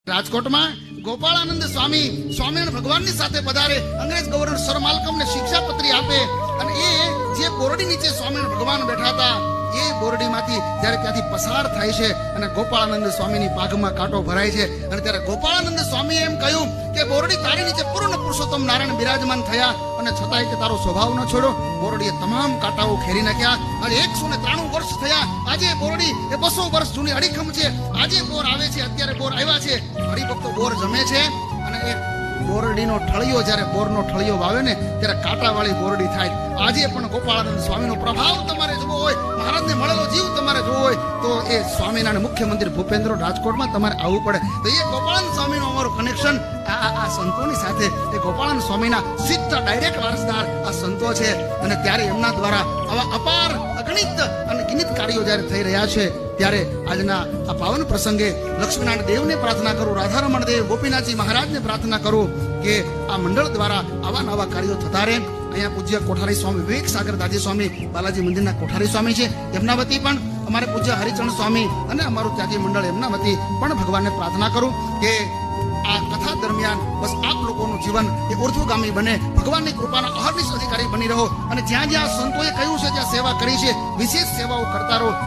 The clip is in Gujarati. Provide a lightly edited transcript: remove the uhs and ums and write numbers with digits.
રાજકોટમાં ગોપાળાનંદ સ્વામી સ્વામિનારાયણ ભગવાનની સાથે પધારે, અંગ્રેજ ગવર્નર સર માલ્કમને શિક્ષાપત્રી આપે અને એ જે બોરડી નીચે સ્વામિનારાયણ ભગવાન બેઠા હતા એ બોરડીમાંથી જ્યારે ત્યાંથી પસાર થાય છે અને ગોપાળાનંદ સ્વામીની પાઘમાં કાંટો ભરાય છે અને ત્યારે ગોપાળાનંદ સ્વામીએ એમ કહ્યું કે બોરડી તારી નીચે પૂર્ણ પુરુષોત્તમ નારાયણ બિરાજમાન થયા અને છતાંય કે તારો સ્વભાવ ન છોડ્યો. બોરડીએ તમામ કાંટાઓ ખેરી નાખ્યા અને 193 વર્ષ થયા. આજે બોરડી એ 200 વર્ષ જૂની અડીખમ છે. આજે બોર આવે છે, અત્યારે બોર આવ્યા છે, હરિભક્તો બોર જમે છે અને એ બોરડીનો ઠળિયો જ્યારે બોરનો ઠળિયો વાવે ને ત્યારે કાંટાવાળી બોરડી થાય. આજે પણ ગોપાળાનંદ સ્વામીનો પ્રભાવ તમારે જોવો હોય, મહારાજને મળેલો જીવ તમારે જોવો હોય તો એ સ્વામિનારાયણ મુખ્ય મંદિર ભૂપેન્દ્ર રાજકોટમાં તમારે આવવું પડે. તો એ ગોપાળાનંદ સ્વામીનું અમારું કનેક્શન આ સંતોની સાથે, એ ગોપાળાનંદ સ્વામીના સીધા ડાયરેક્ટ વારસદાર આ સંતો છે અને ત્યારે એમના દ્વારા આવા અપાર અગણિત અને ગિનિત કાર્યો જ્યારે થઈ રહ્યા છે ત્યારે આજના આ પાવન પ્રસંગે લક્ષ્મીનારાયણ દેવને પ્રાર્થના કરું, રાધારમણ દેવ, ગોપીનાથજી મહારાજને પ્રાર્થના કરું કે આ મંડળ દ્વારા આવા નવા કાર્યો થતા રહે. અહીંયા પૂજ્ય કોઠારી સ્વામી વિવેક સાગર દાદી સ્વામી બાલાજી મંદિરના કોઠારી સ્વામી છે, એમના વતી પણ અમારે પૂજ્ય હરિચરણ સ્વામી અને અમારું ત્યાગી મંડળ એમના વતી પણ ભગવાનને પ્રાર્થના કરું કે આ કથા દરમિયાન બસ આપ લોકોનું જીવન એ ઉર્ધ્વગામી બને, ભગવાનની કૃપાના અહર્નિશ અધિકારી બની રહો અને જ્યાં જ્યાં સંતોએ કહ્યું છે ત્યાં સેવા કરી છે વિશેષ સેવાઓ કરતા રહો.